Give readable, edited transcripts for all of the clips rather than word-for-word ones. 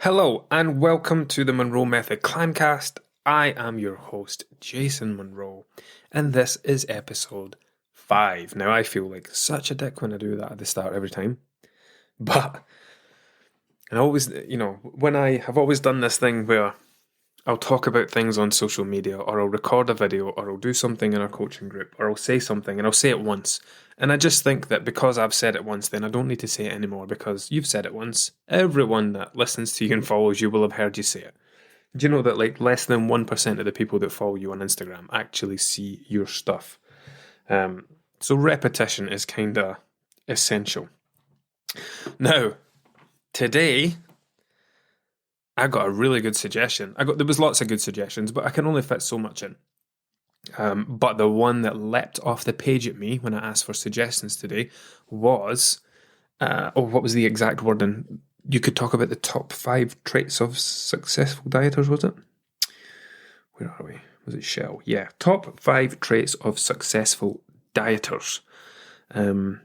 Hello and welcome to the Monroe Method Climcast. I am your host, Jason Monroe, and this is episode 5. Now, I feel like such a dick when I do that at the start every time, but I always, when I've always done this thing where I'll talk about things on social media, or I'll record a video, or I'll do something in our coaching group, or I'll say something and I'll say it once. And I just think that because I've said it once, then I don't need to say it anymore because you've said it once. Everyone that listens to you and follows you will have heard you say it. Do you know that less than 1% of the people that follow you on Instagram actually see your stuff? So repetition is kind of essential. Now, today I got a really good suggestion. There was lots of good suggestions, but I can only fit so much in. But the one that leapt off the page at me when I asked for suggestions today was, what was the exact wording? You could talk about the top 5 traits of successful dieters, was it? Where are we? Was it Shell? Yeah, top 5 traits of successful dieters. And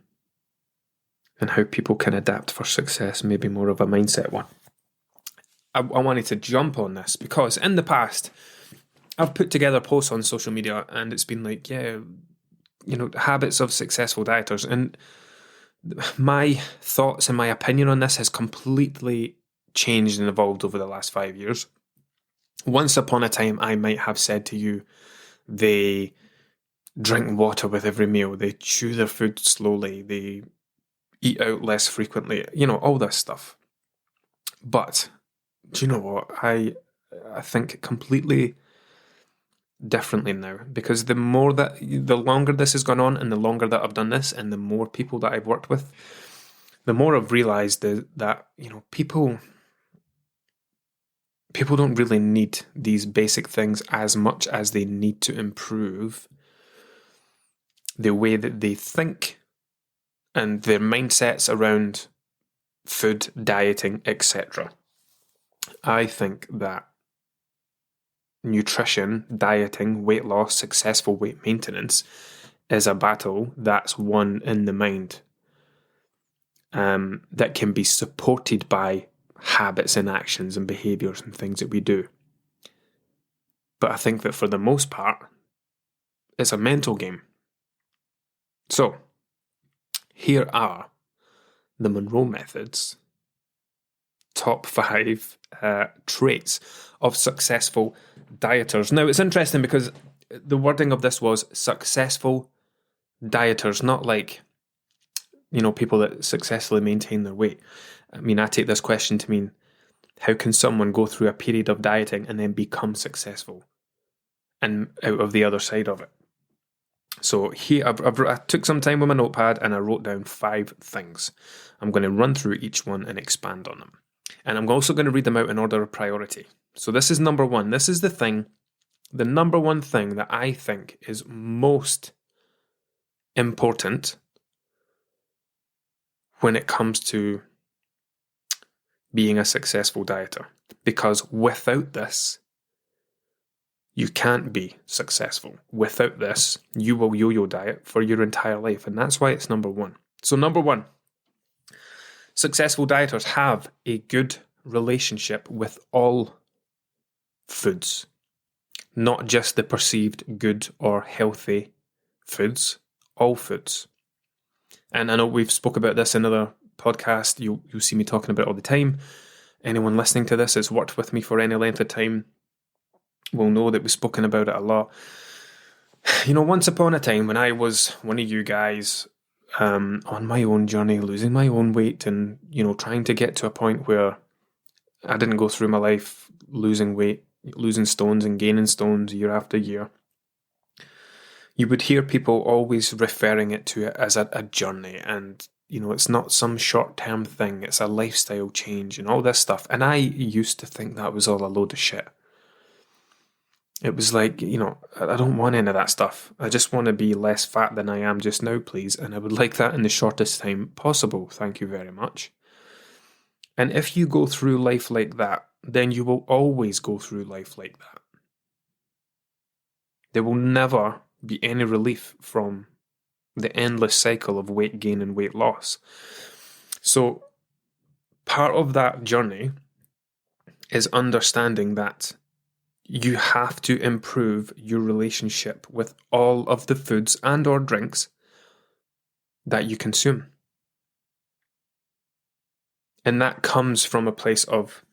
how people can adapt for success, maybe more of a mindset one. I wanted to jump on this because in the past, I've put together posts on social media and it's been like, habits of successful dieters. And my thoughts and my opinion on this has completely changed and evolved over the last 5 years. Once upon a time, I might have said to you, they drink water with every meal, they chew their food slowly, they eat out less frequently, all this stuff. But do you know what? I think completely differently now, because the longer this has gone on and the longer that I've done this and the more people that I've worked with, the more I've realized that people don't really need these basic things as much as they need to improve the way that they think and their mindsets around food, dieting, etc. I think that nutrition, dieting, weight loss, successful weight maintenance is a battle that's won in the mind, that can be supported by habits and actions and behaviours and things that we do. But I think that for the most part, it's a mental game. So, here are the Monroe Method's top 5 traits of successful dieters. Now, it's interesting because the wording of this was successful dieters, not like, people that successfully maintain their weight. I mean, I take this question to mean, how can someone go through a period of dieting and then become successful and out of the other side of it? So here, I took some time with my notepad and I wrote down 5 things. I'm going to run through each one and expand on them. And I'm also going to read them out in order of priority. So this is number 1. This is the number one thing that I think is most important when it comes to being a successful dieter. Because without this, you can't be successful. Without this, you will yo-yo diet for your entire life. And that's why it's number 1. So number 1, successful dieters have a good relationship with all foods, not just the perceived good or healthy foods, all foods. And I know we've spoke about this in other podcasts. You'll see me talking about it all the time. Anyone listening to this that's worked with me for any length of time will know that we've spoken about it a lot. Once upon a time when I was one of you guys, on my own journey, losing my own weight and, trying to get to a point where I didn't go through my life losing weight, losing stones and gaining stones year after year, you would hear people always referring to it as a journey, and it's not some short-term thing, it's a lifestyle change and all this stuff. And I used to think that was all a load of shit. It was like, I don't want any of that stuff. I just want to be less fat than I am just now, please. And I would like that in the shortest time possible. Thank you very much. And if you go through life like that, then you will always go through life like that. There will never be any relief from the endless cycle of weight gain and weight loss. So part of that journey is understanding that you have to improve your relationship with all of the foods and or drinks that you consume. And that comes from a place of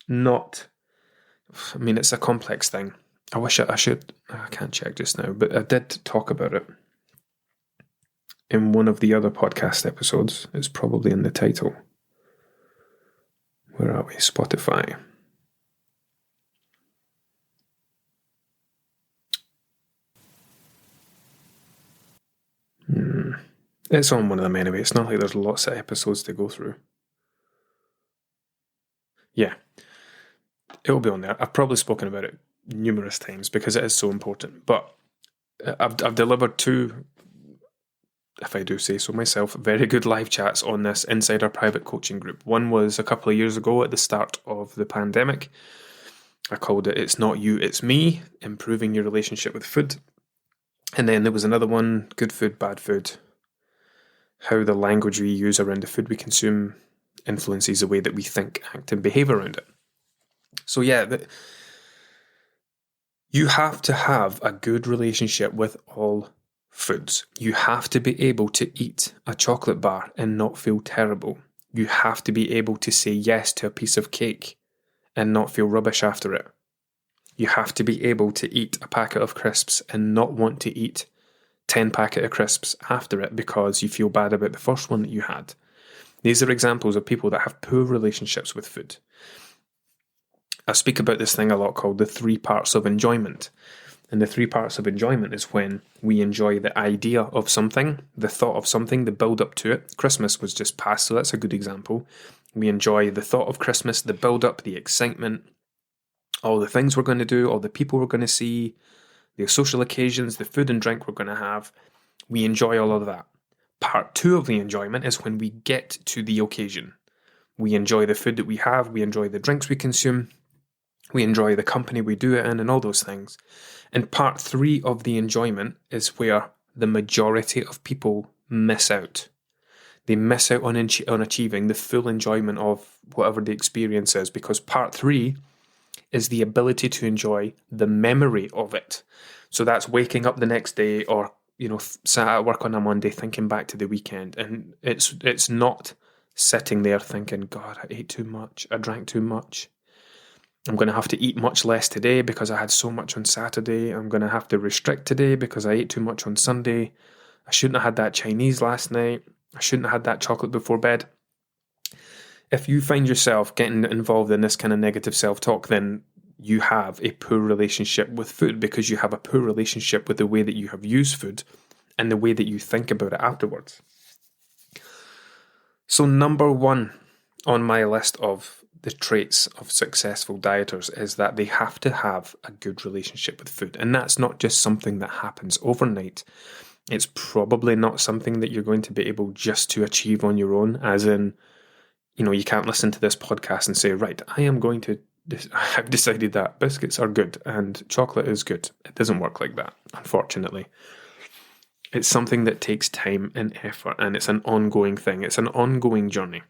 it's a complex thing. I can't check just now, but I did talk about it in one of the other podcast episodes. It's probably in the title. Where are we? Spotify. It's on one of them anyway. It's not like there's lots of episodes to go through. Yeah. It'll be on there. I've probably spoken about it numerous times because it is so important. But I've delivered two, if I do say so myself, very good live chats on this inside our private coaching group. One was a couple of years ago at the start of the pandemic. I called it It's Not You, It's Me, Improving Your Relationship with Food. And then there was another one, Good Food, Bad Food, how the language we use around the food we consume influences the way that we think, act, and behave around it. So yeah, you have to have a good relationship with all foods. You have to be able to eat a chocolate bar and not feel terrible. You have to be able to say yes to a piece of cake and not feel rubbish after it. You have to be able to eat a packet of crisps and not want to eat 10 packets of crisps after it because you feel bad about the first one that you had. These are examples of people that have poor relationships with food. I speak about this thing a lot called the 3 parts of enjoyment. And the 3 parts of enjoyment is when we enjoy the idea of something, the thought of something, the build up to it. Christmas was just past, so that's a good example. We enjoy the thought of Christmas, the build up, the excitement, all the things we're going to do, all the people we're going to see, the social occasions, the food and drink we're going to have. We enjoy all of that. Part 2 of the enjoyment is when we get to the occasion. We enjoy the food that we have, we enjoy the drinks we consume, we enjoy the company we do it in and all those things. And part 3 of the enjoyment is where the majority of people miss out. They miss out on achieving the full enjoyment of whatever the experience is, because part 3 is the ability to enjoy the memory of it. So that's waking up the next day or, sat at work on a Monday thinking back to the weekend. And it's not sitting there thinking, God, I ate too much, I drank too much. I'm going to have to eat much less today because I had so much on Saturday. I'm going to have to restrict today because I ate too much on Sunday. I shouldn't have had that Chinese last night. I shouldn't have had that chocolate before bed. If you find yourself getting involved in this kind of negative self-talk, then you have a poor relationship with food because you have a poor relationship with the way that you have used food and the way that you think about it afterwards. So number 1 on my list of the traits of successful dieters is that they have to have a good relationship with food. And that's not just something that happens overnight. It's probably not something that you're going to be able just to achieve on your own, as in, you can't listen to this podcast and say, right, I've decided that biscuits are good and chocolate is good. It doesn't work like that, unfortunately. It's something that takes time and effort, and it's an ongoing thing. It's an ongoing journey.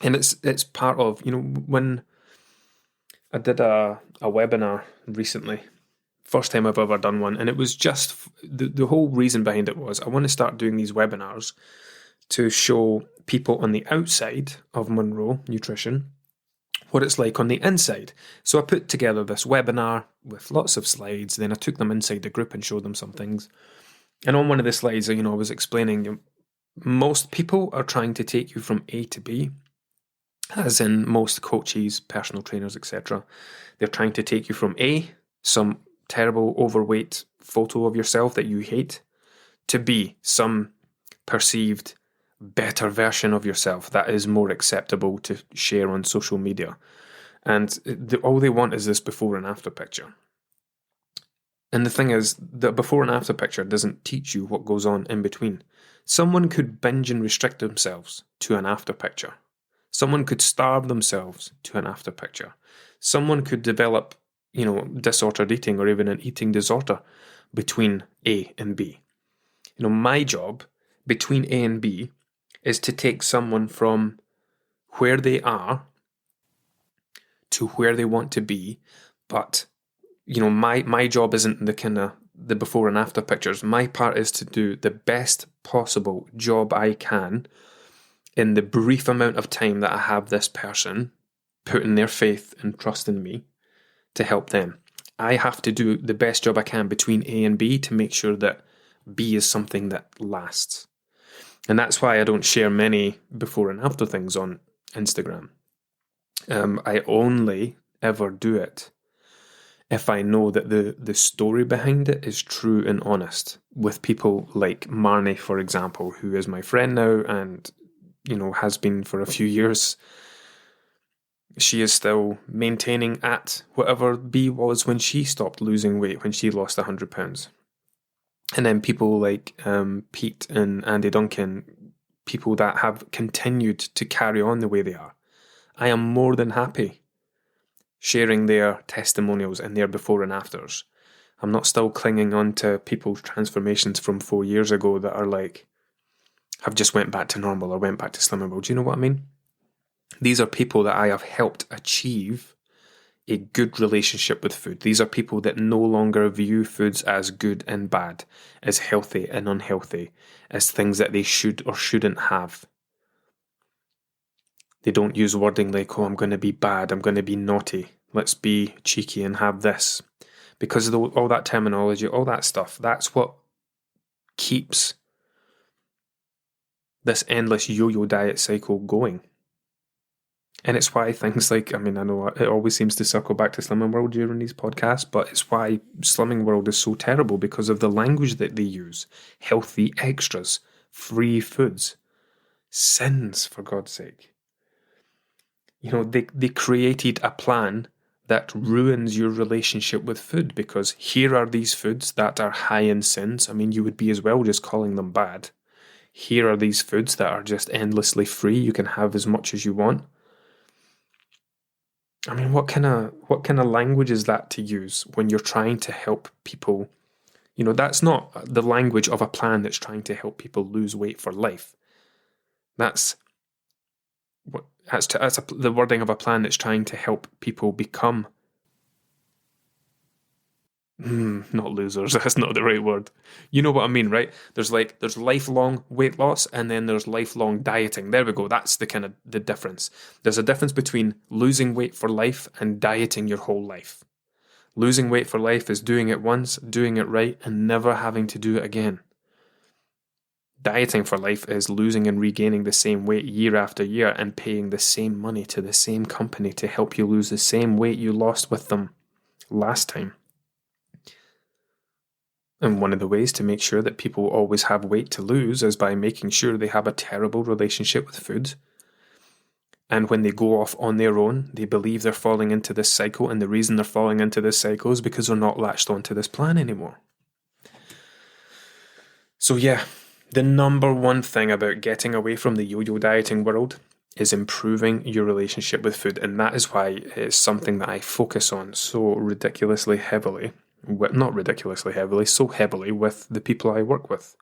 And it's part of, when I did a webinar recently, first time I've ever done one, and it was just, the whole reason behind it was I want to start doing these webinars to show people on the outside of Monroe Nutrition what it's like on the inside. So I put together this webinar with lots of slides, then I took them inside the group and showed them some things. And on one of the slides, I was explaining, most people are trying to take you from A to B, as in most coaches, personal trainers, etc. They're trying to take you from A, some terrible overweight photo of yourself that you hate, to B, some perceived better version of yourself that is more acceptable to share on social media. And all they want is this before and after picture. And the thing is, the before and after picture doesn't teach you what goes on in between. Someone could binge and restrict themselves to an after picture. Someone could starve themselves to an after picture. Someone could develop, disordered eating or even an eating disorder between A and B. My job between A and B is to take someone from where they are to where they want to be. But, my job isn't the before and after pictures. My part is to do the best possible job I can in the brief amount of time that I have this person putting their faith and trust in me to help them. I have to do the best job I can between A and B to make sure that B is something that lasts. And that's why I don't share many before and after things on Instagram. I only ever do it if I know that the story behind it is true and honest, with people like Marnie, for example, who is my friend now and, has been for a few years. She is still maintaining at whatever B was when she stopped losing weight, when she lost 100 pounds. And then people like Pete and Andy Duncan, people that have continued to carry on the way they are. I am more than happy sharing their testimonials and their before and afters. I'm not still clinging on to people's transformations from 4 years ago that are like, have just went back to normal or went back to Slimming World. Do you know what I mean? These are people that I have helped achieve a good relationship with food. These are people that no longer view foods as good and bad, as healthy and unhealthy, as things that they should or shouldn't have. They don't use wording like, oh, I'm going to be bad, I'm going to be naughty, let's be cheeky and have this. Because of all that terminology, all that stuff, that's what keeps this endless yo-yo diet cycle going. And it's why things like, I know it always seems to circle back to Slimming World during these podcasts, but it's why Slimming World is so terrible, because of the language that they use. Healthy extras, free foods, sins, for God's sake. They created a plan that ruins your relationship with food, because here are these foods that are high in sins. You would be as well just calling them bad. Here are these foods that are just endlessly free. You can have as much as you want. What kind of language is that to use when you're trying to help people? That's not the language of a plan that's trying to help people lose weight for life. That's the wording of a plan that's trying to help people become not losers. That's not the right word. You know what I mean, right? There's lifelong weight loss, and then there's lifelong dieting. There we go. That's the difference. There's a difference between losing weight for life and dieting your whole life. Losing weight for life is doing it once, doing it right, and never having to do it again. Dieting for life is losing and regaining the same weight year after year and paying the same money to the same company to help you lose the same weight you lost with them last time. And one of the ways to make sure that people always have weight to lose is by making sure they have a terrible relationship with food. And when they go off on their own, they believe they're falling into this cycle, and the reason they're falling into this cycle is because they're not latched onto this plan anymore. So yeah, the number one thing about getting away from the yo-yo dieting world is improving your relationship with food. And that is why it's something that I focus on so ridiculously heavily. Not ridiculously heavily, so heavily with the people I work with.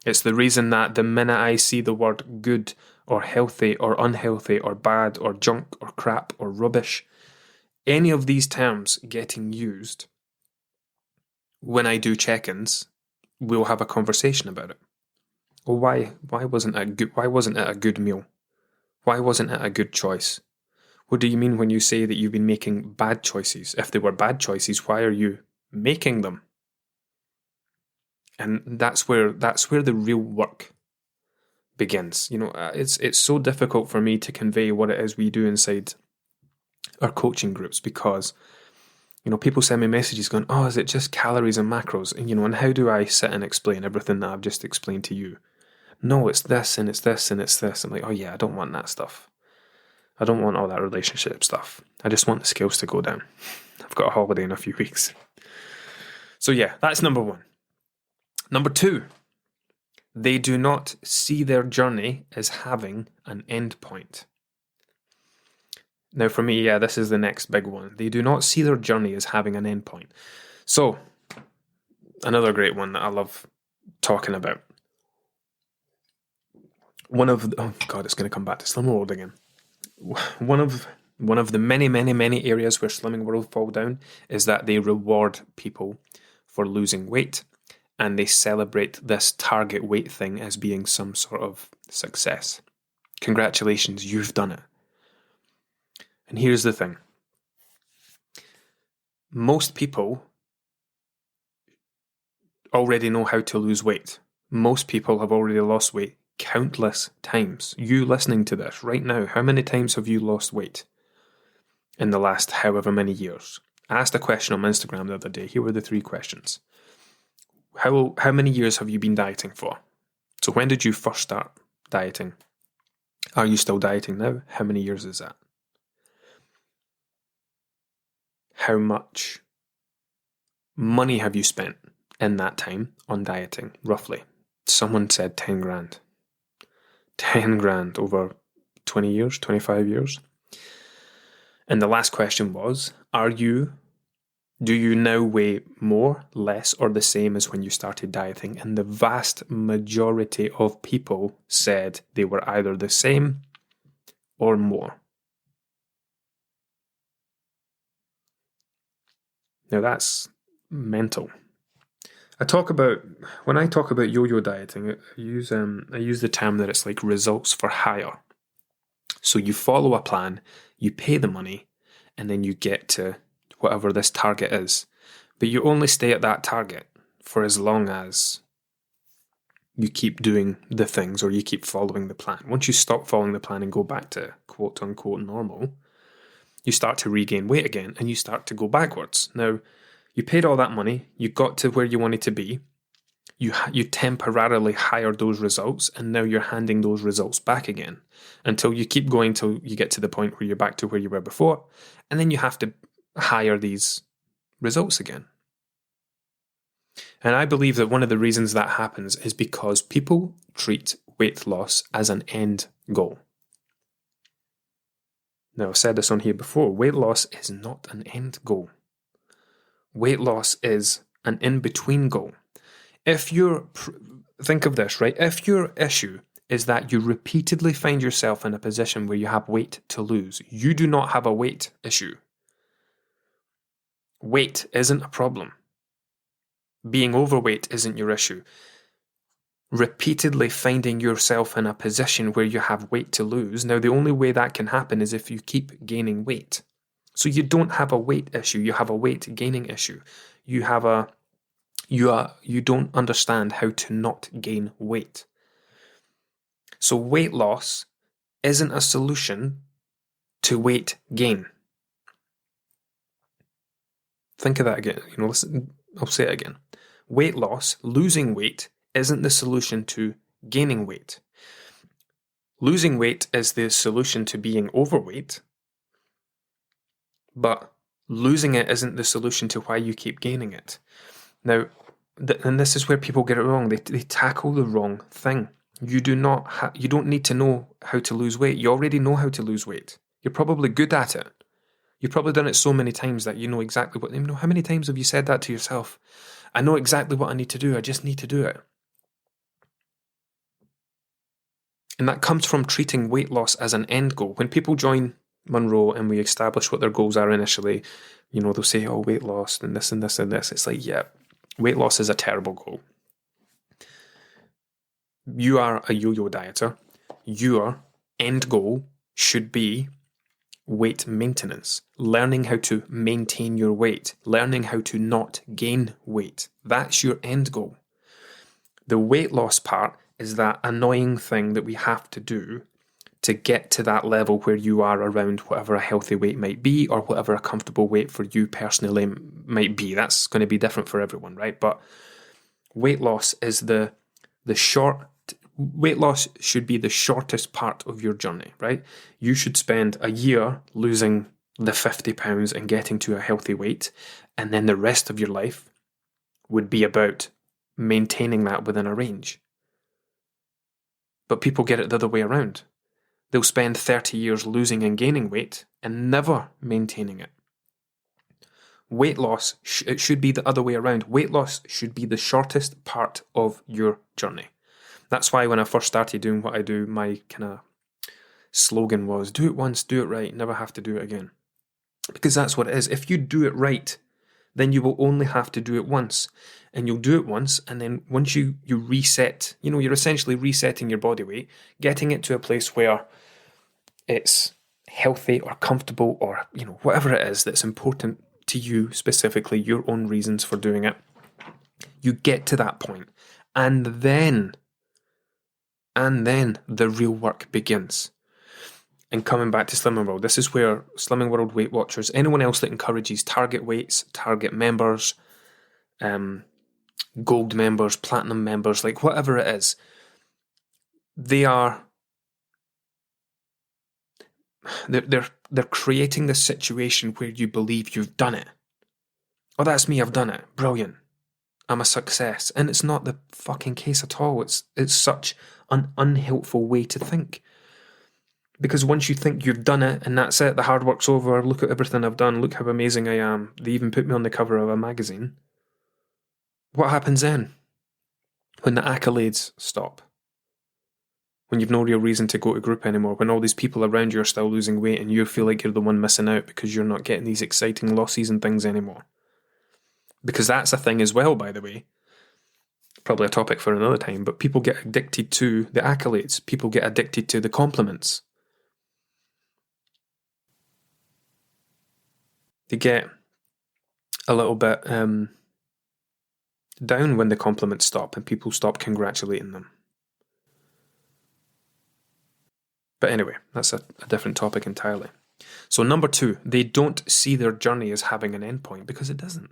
It's the reason that the minute I see the word good or healthy or unhealthy or bad or junk or crap or rubbish, any of these terms getting used, when I do check-ins, we'll have a conversation about it. Well, why wasn't it a good meal? Why wasn't it a good choice? What do you mean when you say that you've been making bad choices? If they were bad choices, why are you making them? And that's where the real work begins. It's so difficult for me to convey what it is we do inside our coaching groups, because people send me messages going, oh, is it just calories and macros? And how do I sit and explain everything that I've just explained to you? No, it's this and it's this and it's this. I'm like, oh yeah, I don't want that stuff. I don't want all that relationship stuff. I just want the scales to go down. I've got a holiday in a few weeks. So yeah, that's number one. Number two, they do not see their journey as having an end point. Now for me, yeah, this is the next big one. They do not see their journey as having an end point. So, another great one that I love talking about. Oh God, it's going to come back to Slimming World again. One of One of the many, many, many areas where Slimming World fall down is that they reward people for losing weight, and they celebrate this target weight thing as being some sort of success. Congratulations, you've done it. And here's the thing. Most people already know how to lose weight. Most people have already lost weight countless times. You listening to this right now, how many times have you lost weight in the last however many years? I asked a question on my Instagram the other day. Here were the 3 questions. How many years have you been dieting for? So when did you first start dieting? Are you still dieting now? How many years is that? How much money have you spent in that time on dieting, roughly? Someone said 10 grand. 10 grand over 20 years, 25 years. And the last question was, do you now weigh more, less, or the same as when you started dieting? And the vast majority of people said they were either the same or more. Now that's mental. When I talk about yo-yo dieting, I use the term that it's like results for hire. So you follow a plan, you pay the money, and then you get to whatever this target is. But you only stay at that target for as long as you keep doing the things or you keep following the plan. Once you stop following the plan and go back to quote unquote normal, you start to regain weight again and you start to go backwards. Now, you paid all that money, you got to where you wanted to be, you temporarily hired those results, and now you're handing those results back again until you keep going till you get to the point where you're back to where you were before, and then you have to hire these results again. And I believe that one of the reasons that happens is because people treat weight loss as an end goal. Now, I've said this on here before, weight loss is not an end goal. Weight loss is an in-between goal. Think of this, right? If your issue is that you repeatedly find yourself in a position where you have weight to lose, you do not have a weight issue. Weight isn't a problem. Being overweight isn't your issue. Repeatedly finding yourself in a position where you have weight to lose, now the only way that can happen is if you keep gaining weight. So you don't have a weight issue, you have a weight gaining issue. You don't understand how to not gain weight. So weight loss isn't a solution to weight gain. Think of that again. Listen, I'll say it again. Weight loss, losing weight, isn't the solution to gaining weight. Losing weight is the solution to being overweight, but losing it isn't the solution to why you keep gaining it. Now, and this is where people get it wrong. They tackle the wrong thing. You don't need to know how to lose weight. You already know how to lose weight. You're probably good at it. You've probably done it so many times that you know exactly what. How many times have you said that to yourself? I know exactly what I need to do. I just need to do it. And that comes from treating weight loss as an end goal. When people join Monroe and we establish what their goals are initially, they'll say, oh, weight loss and this and this and this. It's like, yeah, weight loss is a terrible goal. You are a yo-yo dieter. Your end goal should be weight maintenance, learning how to maintain your weight, learning how to not gain weight. That's your end goal. The weight loss part is that annoying thing that we have to do to get to that level where you are around whatever a healthy weight might be or whatever a comfortable weight for you personally might be. That's going to be different for everyone, right? But weight loss is weight loss should be the shortest part of your journey, right? You should spend a year losing the 50 pounds and getting to a healthy weight, and then the rest of your life would be about maintaining that within a range. But people get it the other way around. They'll spend 30 years losing and gaining weight and never maintaining it. Weight loss, it should be the other way around. Weight loss should be the shortest part of your journey. That's why when I first started doing what I do, my kind of slogan was, do it once, do it right, never have to do it again. Because that's what it is. If you do it right, then you will only have to do it once. And you'll do it once, and then once you reset, you're essentially resetting your body weight, getting it to a place where it's healthy or comfortable or, whatever it is that's important to you specifically, your own reasons for doing it. You get to that point, and then the real work begins. And coming back to Slimming World, this is where Slimming World Weight Watchers, anyone else that encourages target weights, target members, gold members, platinum members, like whatever it is, they're creating this situation where you believe you've done it. Oh, that's me, I've done it. Brilliant. I'm a success. And it's not the fucking case at all. It's such an unhelpful way to think. Because once you think you've done it and that's it, the hard work's over, look at everything I've done, look how amazing I am, they even put me on the cover of a magazine. What happens then? When the accolades stop? When you've no real reason to go to group anymore, when all these people around you are still losing weight and you feel like you're the one missing out because you're not getting these exciting losses and things anymore. Because that's a thing as well, by the way. Probably a topic for another time, but people get addicted to the accolades. People get addicted to the compliments. They get a little bit down when the compliments stop and people stop congratulating them. But anyway, that's a different topic entirely. So number 2, they don't see their journey as having an endpoint because it doesn't.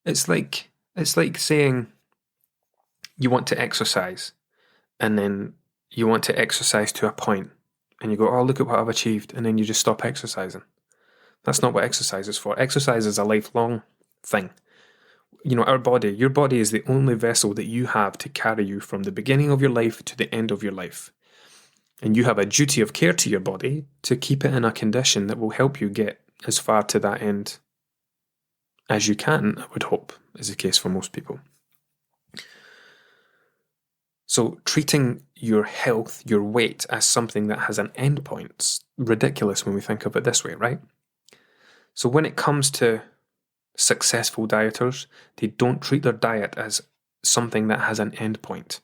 It's like saying you want to exercise and then you want to exercise to a point and you go, oh, look at what I've achieved, and then you just stop exercising. That's not what exercise is for. Exercise is a lifelong thing. Your body is the only vessel that you have to carry you from the beginning of your life to the end of your life. And you have a duty of care to your body to keep it in a condition that will help you get as far to that end as you can, I would hope, is the case for most people. So treating your health, your weight, as something that has an endpoint's ridiculous when we think of it this way, right? So when it comes to successful dieters, they don't treat their diet as something that has an endpoint.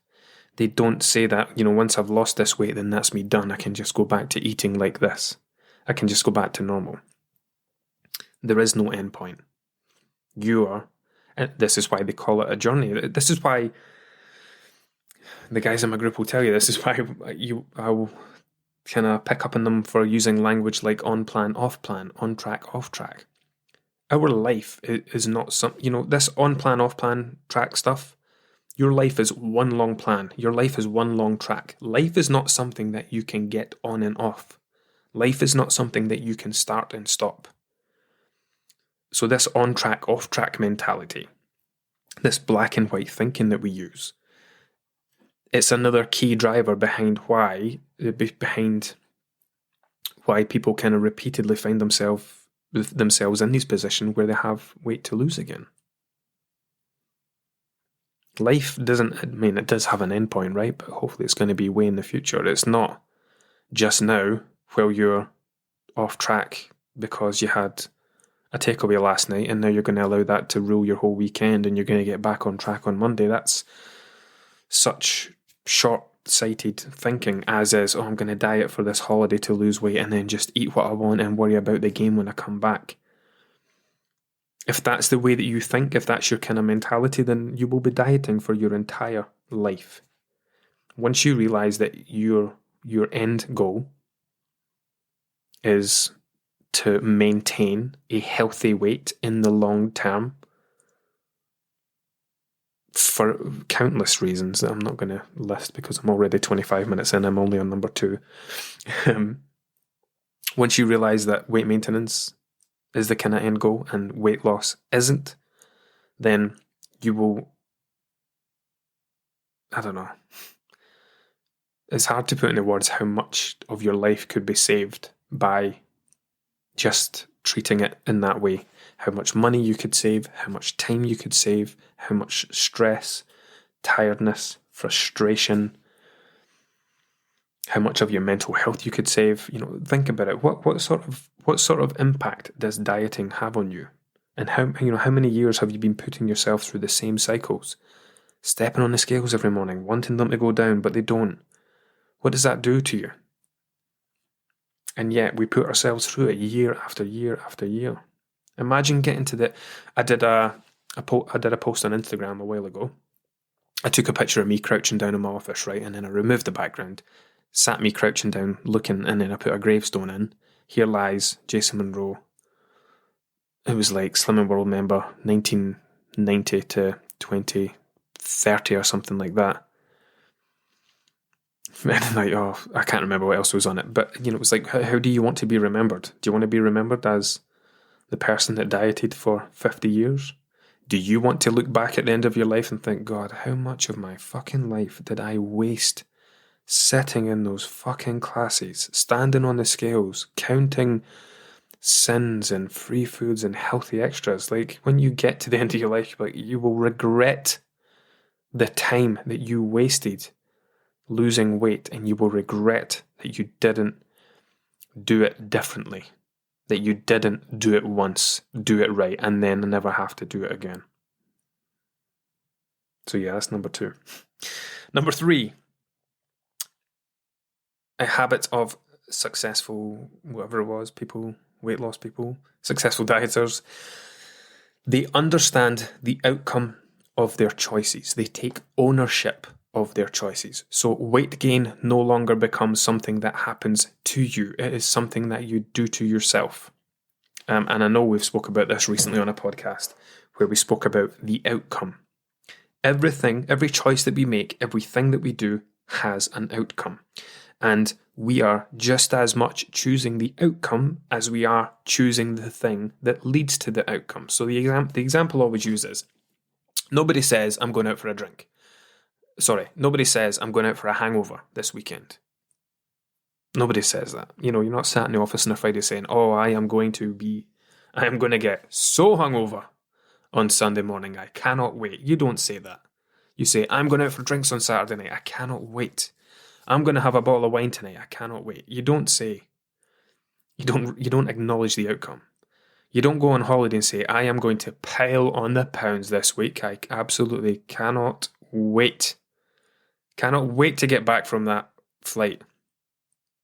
They don't say that, once I've lost this weight, then that's me done. I can just go back to eating like this. I can just go back to normal. There is no endpoint. And this is why they call it a journey. This is why the guys in my group will tell you, this is why I will kind of pick up on them for using language like on plan, off plan, on track, off track. Our life is not this on plan, off plan, track stuff. Your life is one long plan. Your life is one long track. Life is not something that you can get on and off. Life is not something that you can start and stop. So this on track, off track mentality, this black and white thinking that we use, it's another key driver behind why people kind of repeatedly find themselves in these positions where they have weight to lose again. Life it does have an endpoint, right? But hopefully it's going to be way in the future. It's not just now while you're off track because you had a takeaway last night and now you're going to allow that to rule your whole weekend and you're going to get back on track on Monday. That's such short-sighted thinking, as is, I'm going to diet for this holiday to lose weight and then just eat what I want and worry about the game when I come back. If that's the way that you think, if that's your kind of mentality, then you will be dieting for your entire life. Once you realise that your end goal is to maintain a healthy weight in the long term, for countless reasons that I'm not going to list because I'm already 25 minutes in, I'm only on number 2. Once you realise that weight maintenance is the kind of end goal and weight loss isn't, then you will, I don't know, it's hard to put into words how much of your life could be saved by just treating it in that way. How much money you could save, how much time you could save, how much stress, tiredness, frustration, how much of your mental health you could save. Think about it. What sort of impact does dieting have on you? And how many years have you been putting yourself through the same cycles? Stepping on the scales every morning, wanting them to go down, but they don't. What does that do to you? And yet we put ourselves through it year after year after year. Imagine getting to the... I did a post on Instagram a while ago. I took a picture of me crouching down in my office, right? And then I removed the background, sat me crouching down, looking, and then I put a gravestone in. Here lies Jason Monroe. It was like Slimming World member, 1990 to 2030 or something like that. And like, I can't remember what else was on it. But, it was like, how do you want to be remembered? Do you want to be remembered as the person that dieted for 50 years? Do you want to look back at the end of your life and think, God, how much of my fucking life did I waste sitting in those fucking classes, standing on the scales, counting sins and free foods and healthy extras? Like, when you get to the end of your life, like, you will regret the time that you wasted losing weight, and you will regret that you didn't do it differently, that you didn't do it once, do it right, and then never have to do it again. So yeah, that's number 2. Number 3, a habit of successful, whatever it was, people, weight loss people, successful dieters, they understand the outcome of their choices. They take ownership of their choices. So weight gain no longer becomes something that happens to you. It is something that you do to yourself. And I know we've spoke about this recently on a podcast where we spoke about the outcome. Every choice that we make, everything that we do has an outcome. And we are just as much choosing the outcome as we are choosing the thing that leads to the outcome. So the example I always use is, nobody says, I'm going out for a drink. Nobody says, I'm going out for a hangover this weekend. Nobody says that. You're not sat in the office on a Friday saying, I am going to get so hungover on Sunday morning, I cannot wait. You don't say that. You say, I'm going out for drinks on Saturday night, I cannot wait. I'm going to have a bottle of wine tonight, I cannot wait. You don't acknowledge the outcome. You don't go on holiday and say, I am going to pile on the pounds this week. I absolutely cannot wait. Cannot wait to get back from that flight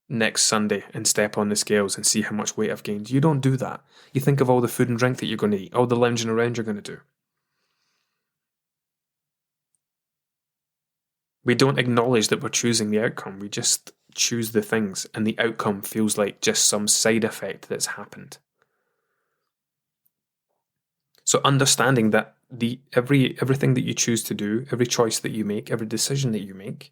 next Sunday and step on the scales and see how much weight I've gained. You don't do that. You think of all the food and drink that you're going to eat, all the lounging around you're going to do. We don't acknowledge that we're choosing the outcome. We just choose the things, and the outcome feels like just some side effect that's happened. So understanding that everything that you choose to do, every choice that you make, every decision that you make,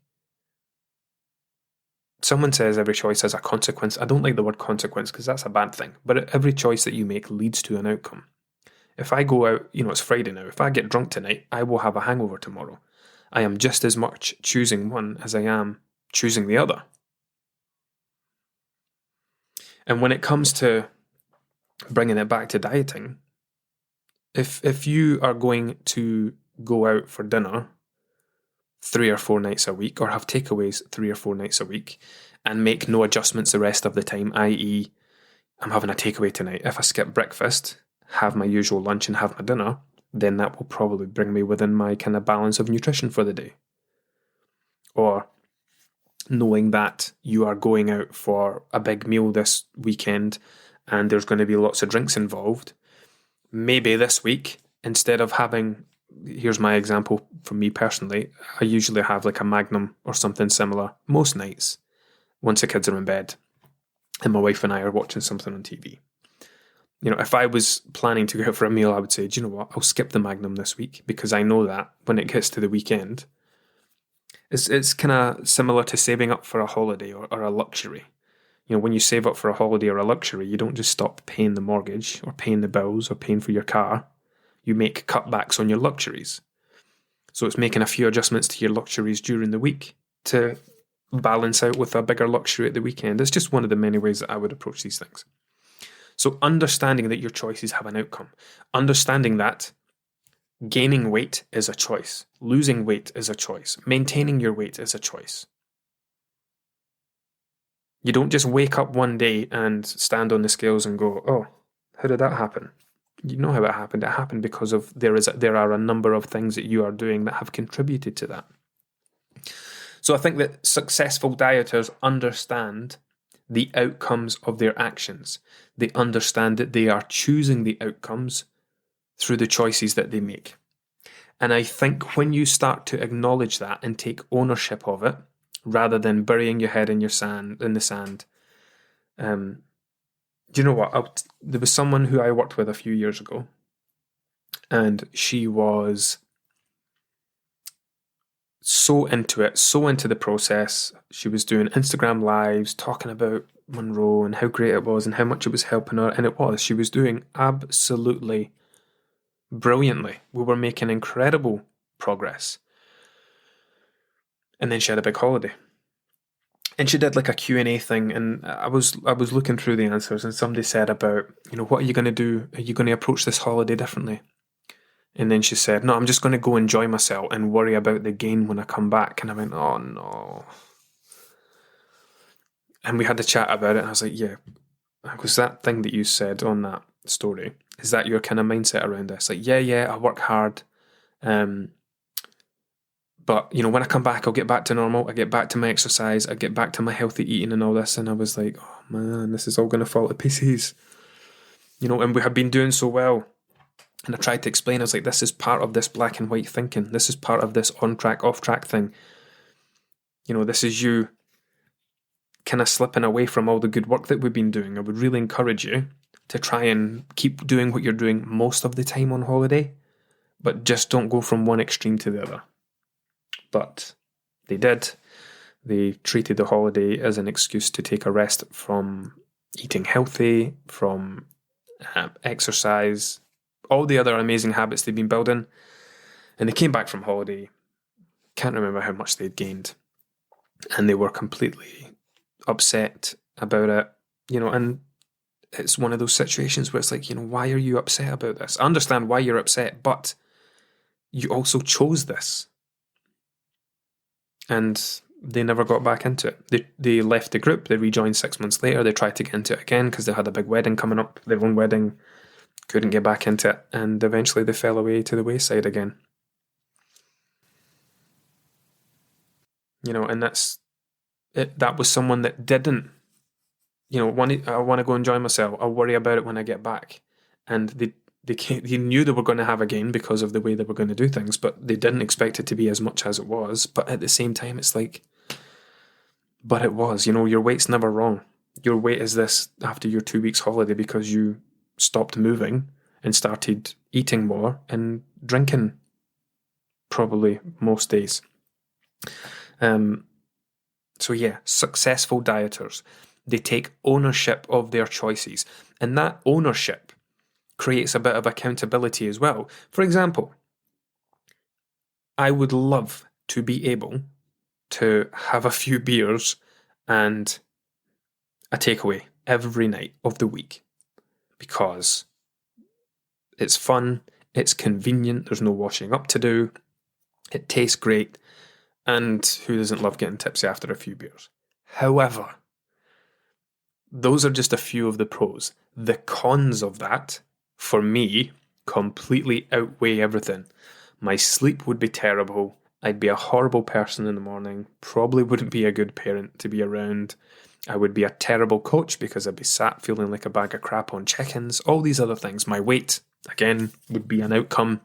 someone says every choice has a consequence. I don't like the word consequence because that's a bad thing. But every choice that you make leads to an outcome. If I go out, it's Friday now. If I get drunk tonight, I will have a hangover tomorrow. I am just as much choosing one as I am choosing the other. And when it comes to bringing it back to dieting, if you are going to go out for dinner 3 or 4 nights a week, or have takeaways 3 or 4 nights a week, and make no adjustments the rest of the time, i.e., I'm having a takeaway tonight. If I skip breakfast, have my usual lunch and have my dinner, then that will probably bring me within my kind of balance of nutrition for the day. Or knowing that you are going out for a big meal this weekend and there's going to be lots of drinks involved, maybe this week, instead of having, here's my example from me personally, I usually have like a Magnum or something similar most nights once the kids are in bed and my wife and I are watching something on TV. If I was planning to go out for a meal, I would say, do you know what, I'll skip the Magnum this week, because I know that when it gets to the weekend, it's kind of similar to saving up for a holiday or a luxury. When you save up for a holiday or a luxury, you don't just stop paying the mortgage or paying the bills or paying for your car. You make cutbacks on your luxuries. So it's making a few adjustments to your luxuries during the week to balance out with a bigger luxury at the weekend. It's just one of the many ways that I would approach these things. So understanding that your choices have an outcome. Understanding that gaining weight is a choice. Losing weight is a choice. Maintaining your weight is a choice. You don't just wake up one day and stand on the scales and go, oh, how did that happen? You know how it happened. It happened because of there are a number of things that you are doing that have contributed to that. So I think that successful dieters understand the outcomes of their actions. They understand that they are choosing the outcomes through the choices that they make. And I think when you start to acknowledge that and take ownership of it, rather than burying your head in the sand, do you know what? There was someone who I worked with a few years ago, and she was so into it, so into the process. She was doing Instagram lives, talking about Monroe and how great it was and how much it was helping her. And it was. She was doing absolutely brilliantly. We were making incredible progress. And then she had a big holiday. And she did like a Q&A thing, and I was looking through the answers, and somebody said about, what are you going to do? Are you going to approach this holiday differently? And then she said, no, I'm just going to go enjoy myself and worry about the gain when I come back. And I went, oh no. And we had a chat about it, and I was like, yeah, was that thing that you said on that story, is that your kind of mindset around this? Like, yeah, I work hard. But, when I come back, I'll get back to normal. I get back to my exercise. I get back to my healthy eating and all this. And I was like, oh man, this is all going to fall to pieces. And we had been doing so well. And I tried to explain, I was like, this is part of this black and white thinking. This is part of this on track, off track thing. This is you kind of slipping away from all the good work that we've been doing. I would really encourage you to try and keep doing what you're doing most of the time on holiday, but just don't go from one extreme to the other. But they did. They treated the holiday as an excuse to take a rest from eating healthy, from exercise, all the other amazing habits they've been building. And they came back from holiday, can't remember how much they'd gained. And they were completely upset about it, and it's one of those situations where it's like, why are you upset about this? I understand why you're upset, but you also chose this. And they never got back into it. They left the group. They rejoined 6 months later. They tried to get into it again because they had a big wedding coming up, their own wedding. Couldn't get back into it. And eventually they fell away to the wayside again. And that was someone that didn't, I want to go enjoy myself. I'll worry about it when I get back. And they knew they were going to have a gain because of the way they were going to do things, but they didn't expect it to be as much as it was. But at the same time, it's like, but it was, your weight's never wrong. Your weight is this after your 2 weeks holiday because you stopped moving and started eating more and drinking probably most days. So yeah, successful dieters, they take ownership of their choices, and that ownership creates a bit of accountability as well. For example, I would love to be able to have a few beers and a takeaway every night of the week because it's fun, it's convenient, there's no washing up to do, it tastes great, and who doesn't love getting tipsy after a few beers? However, those are just a few of the pros. The cons of that, for me, completely outweigh everything. My sleep would be terrible. I'd be a horrible person in the morning. Probably wouldn't be a good parent to be around. I would be a terrible coach because I'd be sat feeling like a bag of crap on check-ins. All these other things. My weight, again, would be an outcome.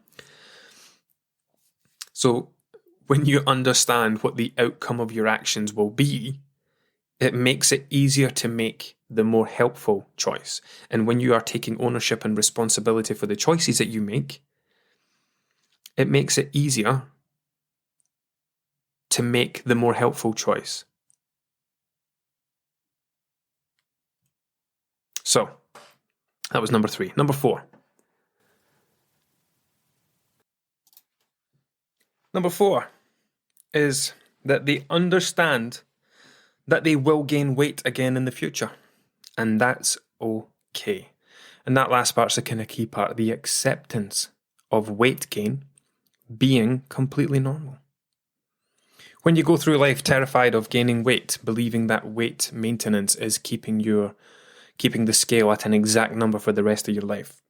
So when you understand what the outcome of your actions will be, it makes it easier to make the more helpful choice. And when you are taking ownership and responsibility for the choices that you make, it makes it easier to make the more helpful choice. So, that was number 3. Number 4. Number 4 is that they understand that they will gain weight again in the future. And that's okay. And that last part's the kind of key part, the acceptance of weight gain being completely normal. When you go through life terrified of gaining weight, believing that weight maintenance is keeping the scale at an exact number for the rest of your life.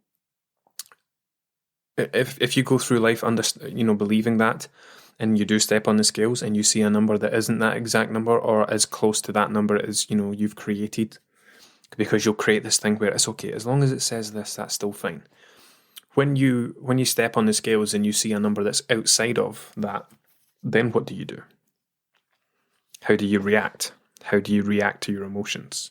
If you go through life believing that, and you do step on the scales and you see a number that isn't that exact number or as close to that number as you've created, because you'll create this thing where it's okay, as long as it says this, that's still fine. When you step on the scales and you see a number that's outside of that, then what do you do? How do you react? How do you react to your emotions?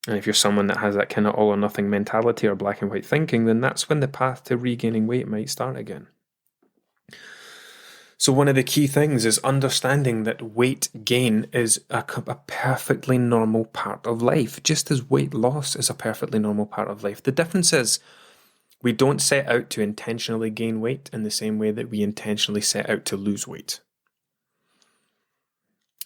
And if you're someone that has that kind of all or nothing mentality or black and white thinking, then that's when the path to regaining weight might start again. So one of the key things is understanding that weight gain is a perfectly normal part of life, just as weight loss is a perfectly normal part of life. The difference is we don't set out to intentionally gain weight in the same way that we intentionally set out to lose weight.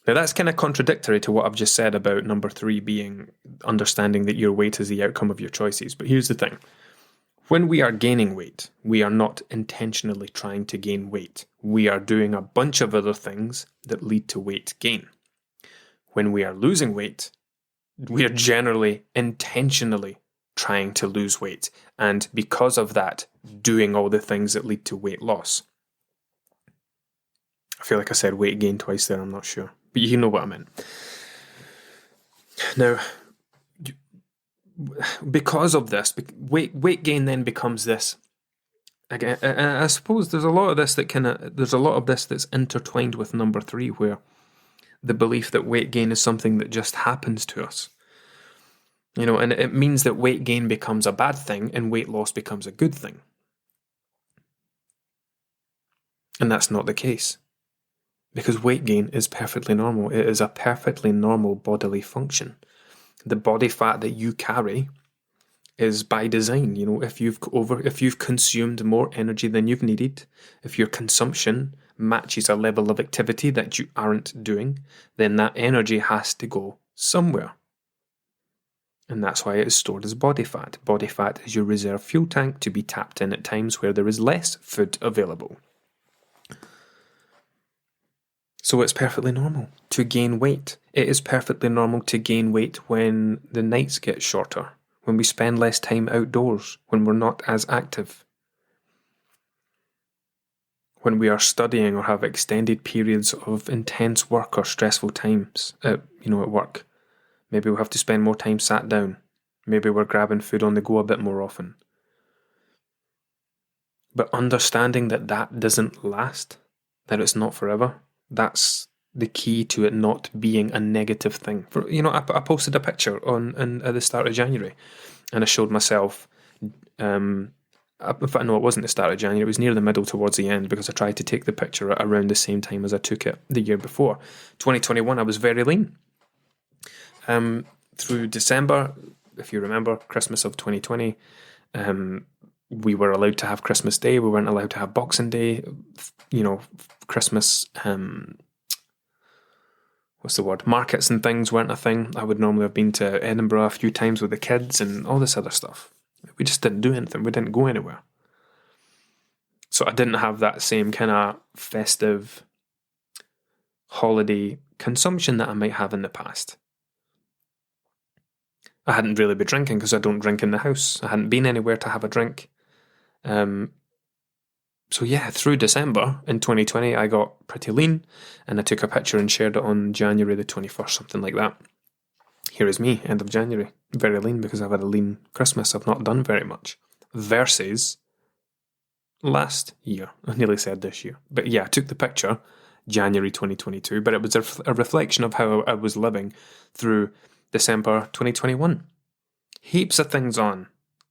Now that's kind of contradictory to what I've just said about number 3 being understanding that your weight is the outcome of your choices. But here's the thing. When we are gaining weight, we are not intentionally trying to gain weight. We are doing a bunch of other things that lead to weight gain. When we are losing weight, we are generally intentionally trying to lose weight. And because of that, doing all the things that lead to weight loss. I feel like I said weight gain twice there, I'm not sure. But you know what I meant. Now, because of this, weight gain then becomes this. Again, I suppose there's a lot of this that's intertwined with number 3, where the belief that weight gain is something that just happens to us. And it means that weight gain becomes a bad thing and weight loss becomes a good thing. And that's not the case. Because weight gain is perfectly normal. It is a perfectly normal bodily function. The body fat that you carry is by design. If you've consumed more energy than you've needed, if your consumption matches a level of activity that you aren't doing, then that energy has to go somewhere. And that's why it is stored as body fat. Body fat is your reserve fuel tank to be tapped in at times where there is less food available. So it's perfectly normal to gain weight. It is perfectly normal to gain weight when the nights get shorter, when we spend less time outdoors, when we're not as active, when we are studying or have extended periods of intense work or stressful times at work. Maybe we'll have to spend more time sat down. Maybe we're grabbing food on the go a bit more often. But understanding that doesn't last, that it's not forever, that's the key to it not being a negative thing. I posted a picture at the start of January, and I showed myself. In fact, no, it wasn't the start of January. It was near the middle, towards the end, because I tried to take the picture around the same time as I took it the year before. 2021, I was very lean. Through December, if you remember, Christmas of 2020, we were allowed to have Christmas Day. We weren't allowed to have Boxing Day. Christmas, markets and things weren't a thing. I would normally have been to Edinburgh a few times with the kids and all this other stuff. We just didn't do anything. We didn't go anywhere. So I didn't have that same kind of festive holiday consumption that I might have in the past. I hadn't really been drinking because I don't drink in the house. I hadn't been anywhere to have a drink. So yeah, through December in 2020, I got pretty lean, and I took a picture and shared it on January the 21st, something like that. Here is me, end of January, very lean because I've had a lean Christmas. I've not done very much. Versus last year. I nearly said this year. But yeah, I took the picture January 2022, but it was a reflection of how I was living through December 2021. Heaps of things on.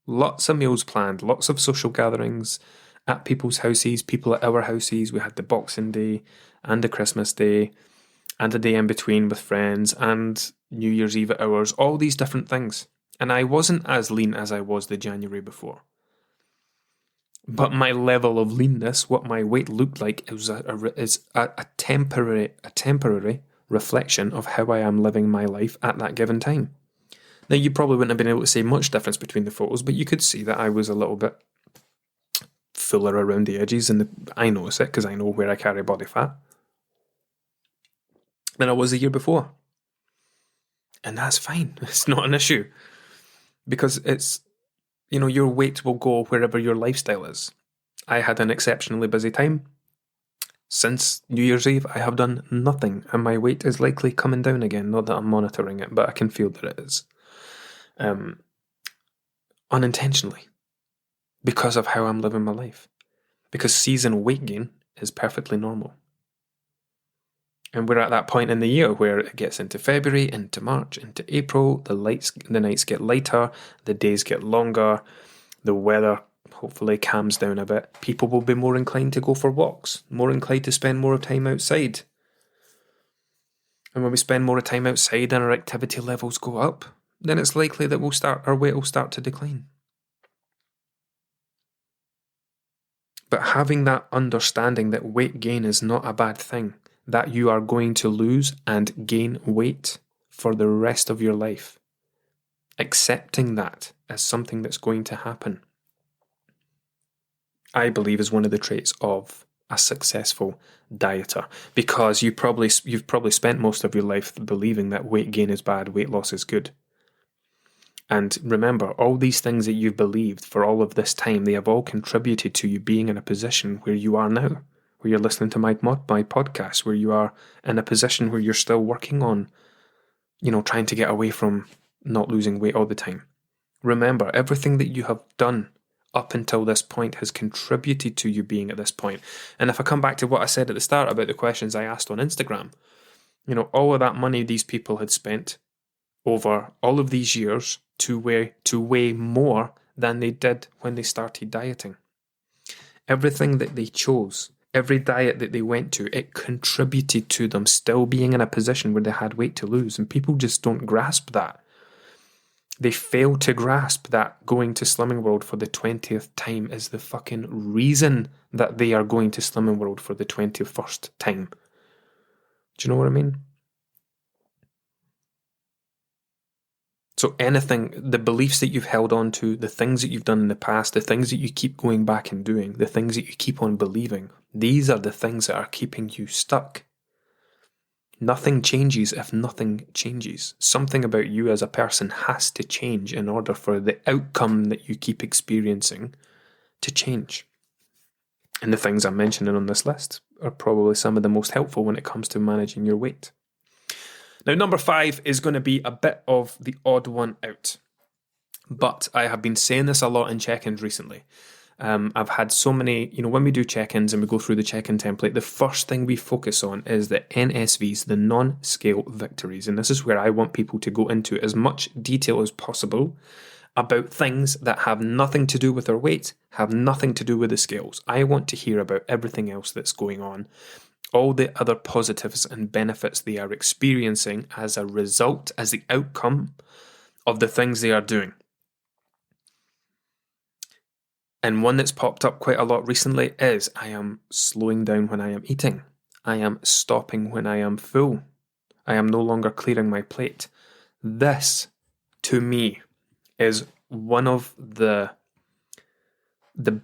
Lots of meals planned, lots of social gatherings at people's houses, people at our houses. We had the Boxing Day and the Christmas Day and a day in between with friends and New Year's Eve at ours, all these different things. And I wasn't as lean as I was the January before. But my level of leanness, what my weight looked like, is a temporary reflection of how I am living my life at that given time. Now, you probably wouldn't have been able to see much difference between the photos, but you could see that I was a little bit fuller around the edges, and I notice it because I know where I carry body fat. than I was the year before. And that's fine. It's not an issue. Because it's, your weight will go wherever your lifestyle is. I had an exceptionally busy time. Since New Year's Eve, I have done nothing, and my weight is likely coming down again. Not that I'm monitoring it, but I can feel that it is. Unintentionally. Because of how I'm living my life. Because seasonal weight gain is perfectly normal. And we're at that point in the year where it gets into February, into March, into April, the nights get lighter, the days get longer, the weather hopefully calms down a bit. People will be more inclined to go for walks, more inclined to spend more time outside. And when we spend more time outside and our activity levels go up, then it's likely that our weight will start to decline. But having that understanding that weight gain is not a bad thing, that you are going to lose and gain weight for the rest of your life. Accepting that as something that's going to happen, I believe is one of the traits of a successful dieter, because you've probably spent most of your life believing that weight gain is bad, weight loss is good. And remember, all these things that you've believed for all of this time, they have all contributed to you being in a position where you are now. Where you're listening to my podcast, where you are in a position where you're still working on, trying to get away from not losing weight all the time. Remember, everything that you have done up until this point has contributed to you being at this point. And if I come back to what I said at the start about the questions I asked on Instagram, all of that money these people had spent over all of these years to weigh more than they did when they started dieting. Everything that they chose, every diet that they went to, it contributed to them still being in a position where they had weight to lose. And people just don't grasp that. They fail to grasp that going to Slimming World for the 20th time is the fucking reason that they are going to Slimming World for the 21st time. Do you know what I mean? So anything, the beliefs that you've held on to, the things that you've done in the past, the things that you keep going back and doing, the things that you keep on believing, these are the things that are keeping you stuck. Nothing changes if nothing changes. Something about you as a person has to change in order for the outcome that you keep experiencing to change. And the things I'm mentioning on this list are probably some of the most helpful when it comes to managing your weight. Now, number 5 is going to be a bit of the odd one out. But I have been saying this a lot in check-ins recently. I've had so many, when we do check-ins and we go through the check-in template, the first thing we focus on is the NSVs, the non-scale victories. And this is where I want people to go into as much detail as possible about things that have nothing to do with their weight, have nothing to do with the scales. I want to hear about everything else that's going on, all the other positives and benefits they are experiencing as a result, as the outcome of the things they are doing. And one that's popped up quite a lot recently is I am slowing down when I am eating. I am stopping when I am full. I am no longer clearing my plate. This, to me, is one of the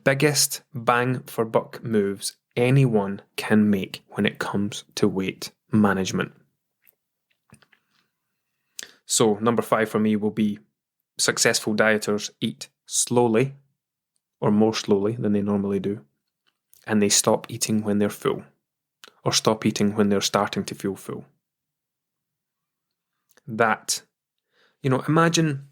biggest bang for buck moves anyone can make when it comes to weight management. So number 5 for me will be successful dieters eat slowly, or more slowly than they normally do, and they stop eating when they're full, or stop eating when they're starting to feel full. That, imagine,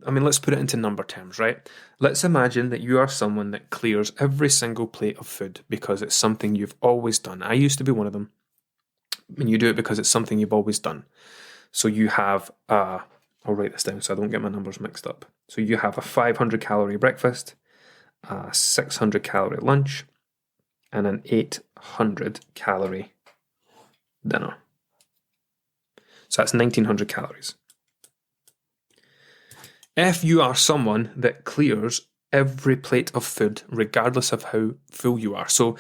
let's put it into number terms, right? Let's imagine that you are someone that clears every single plate of food because it's something you've always done. I used to be one of them. And you do it because it's something you've always done. So you have, I'll write this down so I don't get my numbers mixed up. So you have a 500 calorie breakfast, a 600 calorie lunch, and an 800 calorie dinner. So that's 1900 calories. If you are someone that clears every plate of food, regardless of how full you are, so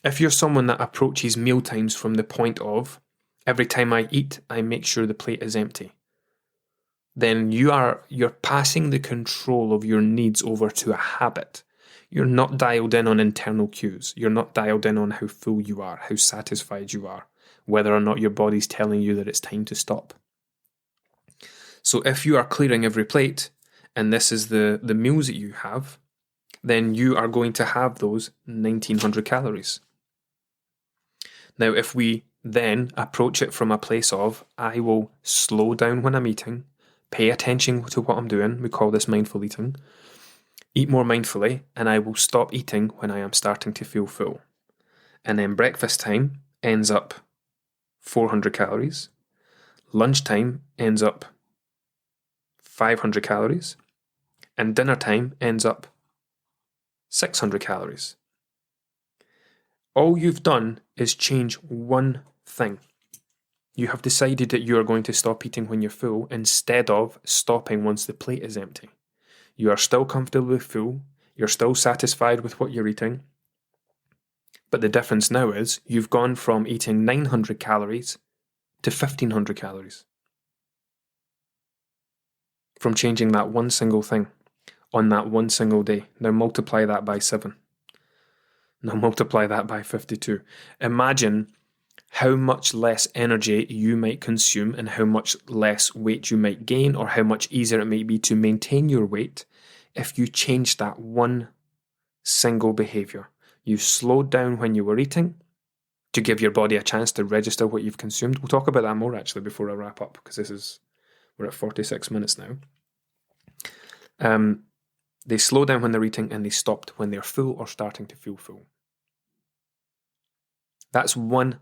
if you're someone that approaches meal times from the point of, every time I eat, I make sure the plate is empty, then you're passing the control of your needs over to a habit. You're not dialed in on internal cues. You're not dialed in on how full you are, how satisfied you are. whether or not your body's telling you that it's time to stop. So if you are clearing every plate, and this is the meals that you have, then you are going to have those 1900 calories. Now, if we then approach it from a place of, I will slow down when I'm eating, pay attention to what I'm doing, we call this mindful eating, eat more mindfully, and I will stop eating when I am starting to feel full. And then breakfast time ends up 400 calories, lunchtime ends up 500 calories, and dinner time ends up 600 calories. All you've done is change one thing. You have decided that you are going to stop eating when you're full instead of stopping once the plate is empty. You are still comfortably full, you're still satisfied with what you're eating, but the difference now is you've gone from eating 900 calories to 1500 calories. From changing that one single thing on that one single day. Now multiply that by 7. Now multiply that by 52. Imagine how much less energy you might consume and how much less weight you might gain, or how much easier it might be to maintain your weight if you change that one single behavior. You slowed down when you were eating to give your body a chance to register what you've consumed. We'll talk about that more actually before I wrap up, because we're at 46 minutes now. They slow down when they're eating and they stopped when they're full or starting to feel full. That's one,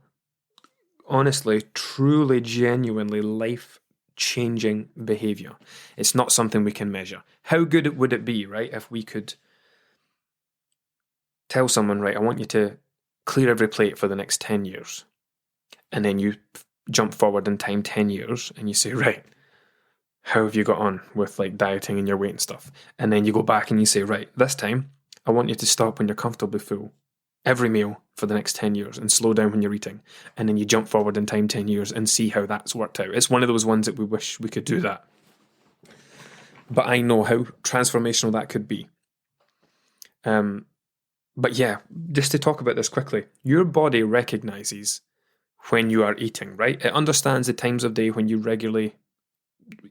honestly, truly, genuinely life-changing behavior. It's not something we can measure. How good would it be, right, if we could tell someone, right, I want you to clear every plate for the next 10 years. And then you jump forward in time 10 years and you say, right, how have you got on with like dieting and your weight and stuff? And then you go back and you say, right, this time I want you to stop when you're comfortably full every meal for the next 10 years and slow down when you're eating. And then you jump forward in time 10 years and see how that's worked out. It's one of those ones that we wish we could do that. But I know how transformational that could be. But yeah, just to talk about this quickly, your body recognizes when you are eating, right? It understands the times of day when you regularly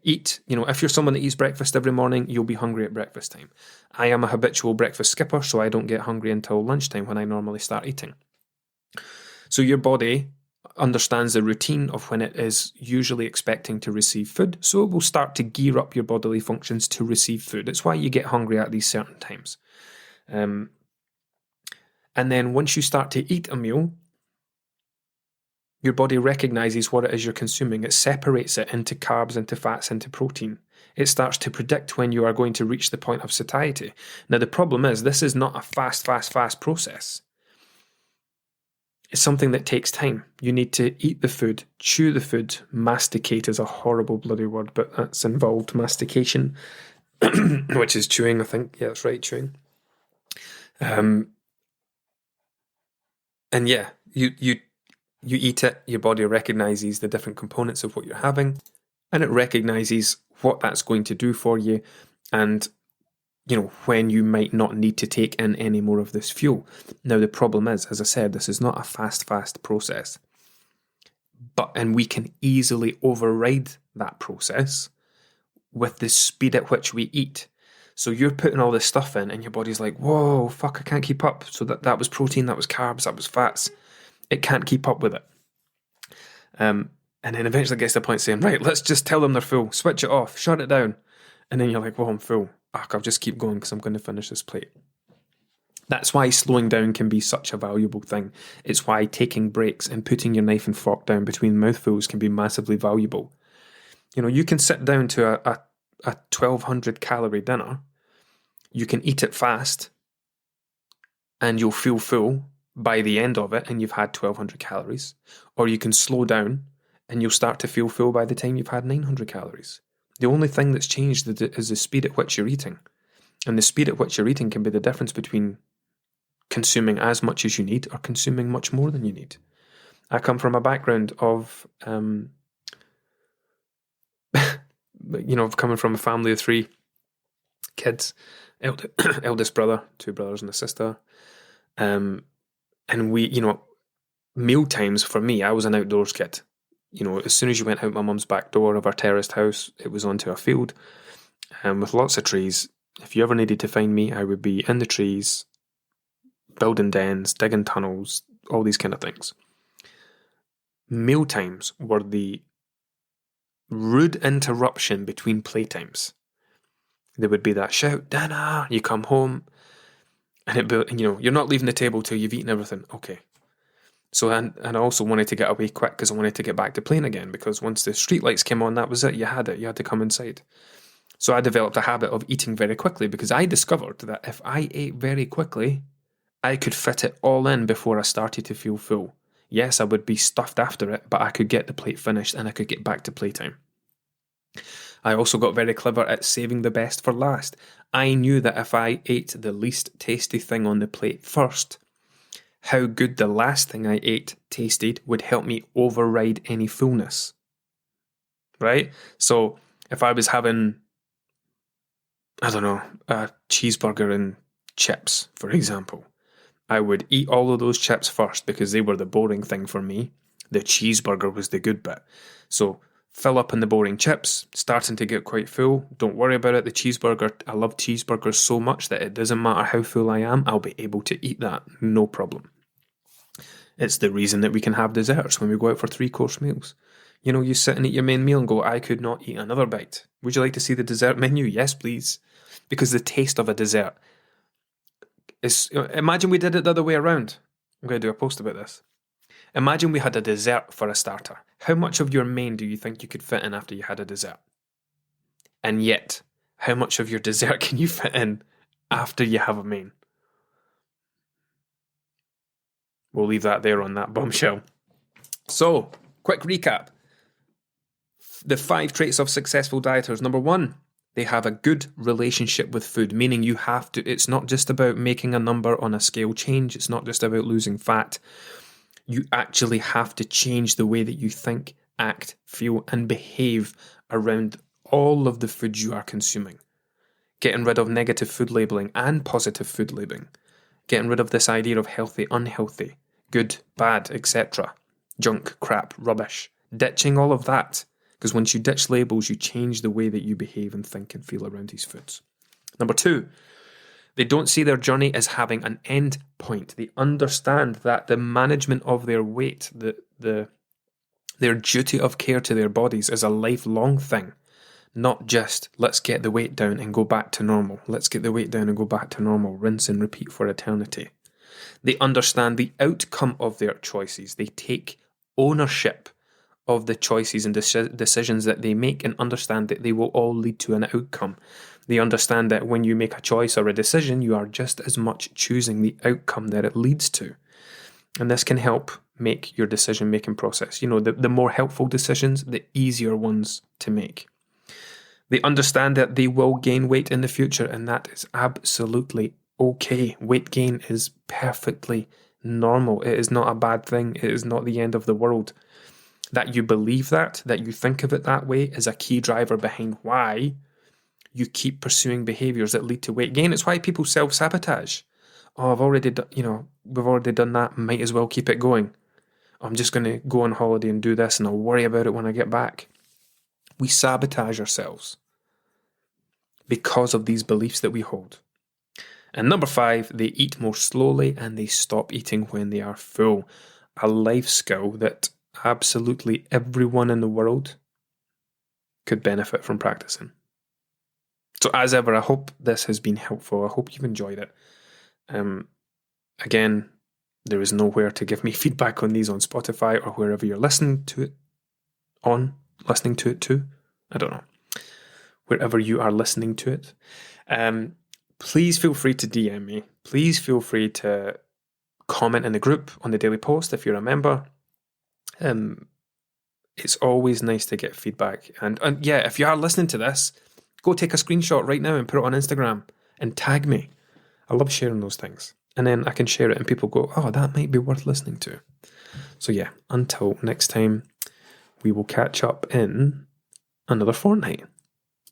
eat. You know, if you're someone that eats breakfast every morning, you'll be hungry at breakfast time. I am a habitual breakfast skipper, so I don't get hungry until lunchtime when I normally start eating. So your body understands the routine of when it is usually expecting to receive food, so it will start to gear up your bodily functions to receive food. It's why you get hungry at these certain times. And then once you start to eat a meal, your body recognizes what it is you're consuming. It separates it into carbs, into fats, into protein. It starts to predict when you are going to reach the point of satiety. Now, the problem is this is not a fast process. It's something that takes time. You need to eat the food, chew the food. Masticate is a horrible bloody word, but that's involved. Mastication, which is chewing, I think. Yeah, that's right, chewing. And yeah, you eat it, your body recognizes the different components of what you're having, and it recognizes what that's going to do for you, and you know when you might not need to take in any more of this fuel. Now the problem is, as I said, this is not a fast process, and we can easily override that process with the speed at which we eat. So you're putting all this stuff in and your body's like, whoa, fuck, I can't keep up. So that was protein, that was carbs, that was fats. It can't keep up with it. And then eventually it gets to the point saying, right, let's just tell them they're full, switch it off, shut it down. And then you're like, well, I'm full. I'll just keep going because I'm going to finish this plate. That's why slowing down can be such a valuable thing. It's why taking breaks and putting your knife and fork down between mouthfuls can be massively valuable. You know, you can sit down to a 1200 calorie dinner, you can eat it fast, and you'll feel full by the end of it and you've had 1200 calories. Or you can slow down and you'll start to feel full by the time you've had 900 calories. The only thing that's changed is the speed at which you're eating. And the speed at which you're eating can be the difference between consuming as much as you need or consuming much more than you need. I come from a background of, coming from a family of 3 kids, eldest brother, 2 brothers and a sister. And we, meal times for me, I was an outdoors kid. You know, as soon as you went out my mum's back door of our terraced house, it was onto a field with lots of trees. If you ever needed to find me, I would be in the trees, building dens, digging tunnels, all these kind of things. Meal times were the rude interruption between playtimes. There would be that shout, dinner, you come home, and it'd be, you know, you're not leaving the table till you've eaten everything. Okay. So, and I also wanted to get away quick because I wanted to get back to playing again, because once the streetlights came on, that was it. You had to come inside. So I developed a habit of eating very quickly, because I discovered that if I ate very quickly, I could fit it all in before I started to feel full. Yes, I would be stuffed after it, but I could get the plate finished and I could get back to playtime. I also got very clever at saving the best for last. I knew that if I ate the least tasty thing on the plate first, how good the last thing I ate tasted would help me override any fullness. Right? So if I was having, I don't know, a cheeseburger and chips, for example, I would eat all of those chips first because they were the boring thing for me. The cheeseburger was the good bit. So fill up on the boring chips, starting to get quite full. Don't worry about it. The cheeseburger, I love cheeseburgers so much that it doesn't matter how full I am, I'll be able to eat that, no problem. It's the reason that we can have desserts when we go out for 3-course meals. You know, you sit and eat your main meal and go, I could not eat another bite. Would you like to see the dessert menu? Yes, please. Because the taste of a dessert is... Imagine we did it the other way around. I'm going to do a post about this. Imagine we had a dessert for a starter. How much of your main do you think you could fit in after you had a dessert? And yet, how much of your dessert can you fit in after you have a main? We'll leave that there on that bombshell. So, quick recap. The 5 traits of successful dieters. Number 1, they have a good relationship with food, meaning you have to, it's not just about making a number on a scale change. It's not just about losing fat. You actually have to change the way that you think, act, feel, and behave around all of the foods you are consuming. Getting rid of negative food labeling and positive food labeling. Getting rid of this idea of healthy, unhealthy, good, bad, etc. Junk, crap, rubbish. Ditching all of that. Because once you ditch labels, you change the way that you behave and think and feel around these foods. Number 2, they don't see their journey as having an end point. They understand that the management of their weight, their duty of care to their bodies is a lifelong thing. Not just, let's get the weight down and go back to normal. Let's get the weight down and go back to normal. Rinse and repeat for eternity. They understand the outcome of their choices. They take ownership of the choices and decisions that they make, and understand that they will all lead to an outcome. They understand that when you make a choice or a decision, you are just as much choosing the outcome that it leads to. And this can help make your decision-making process, you know, the more helpful decisions, the easier ones to make. They understand that they will gain weight in the future, and that is absolutely okay. Weight gain is perfectly normal. It is not a bad thing. It is not the end of the world. That you believe that you think of it that way, is a key driver behind why you keep pursuing behaviours that lead to weight gain. It's why people self-sabotage. Oh, we've already done that, might as well keep it going. I'm just going to go on holiday and do this and I'll worry about it when I get back. We sabotage ourselves because of these beliefs that we hold. And number 5, they eat more slowly and they stop eating when they are full. A life skill that absolutely everyone in the world could benefit from practicing. So as ever, I hope this has been helpful. I hope you've enjoyed it. Again, there is nowhere to give me feedback on these on Spotify or wherever you're listening to it to. I don't know. Wherever you are listening to it. Please feel free to DM me. Please feel free to comment in the group on the Daily Post if you're a member. It's always nice to get feedback. And yeah, if you are listening to this, go take a screenshot right now and put it on Instagram and tag me. I love sharing those things. And then I can share it and people go, oh, that might be worth listening to. So yeah, until next time, we will catch up in another fortnight.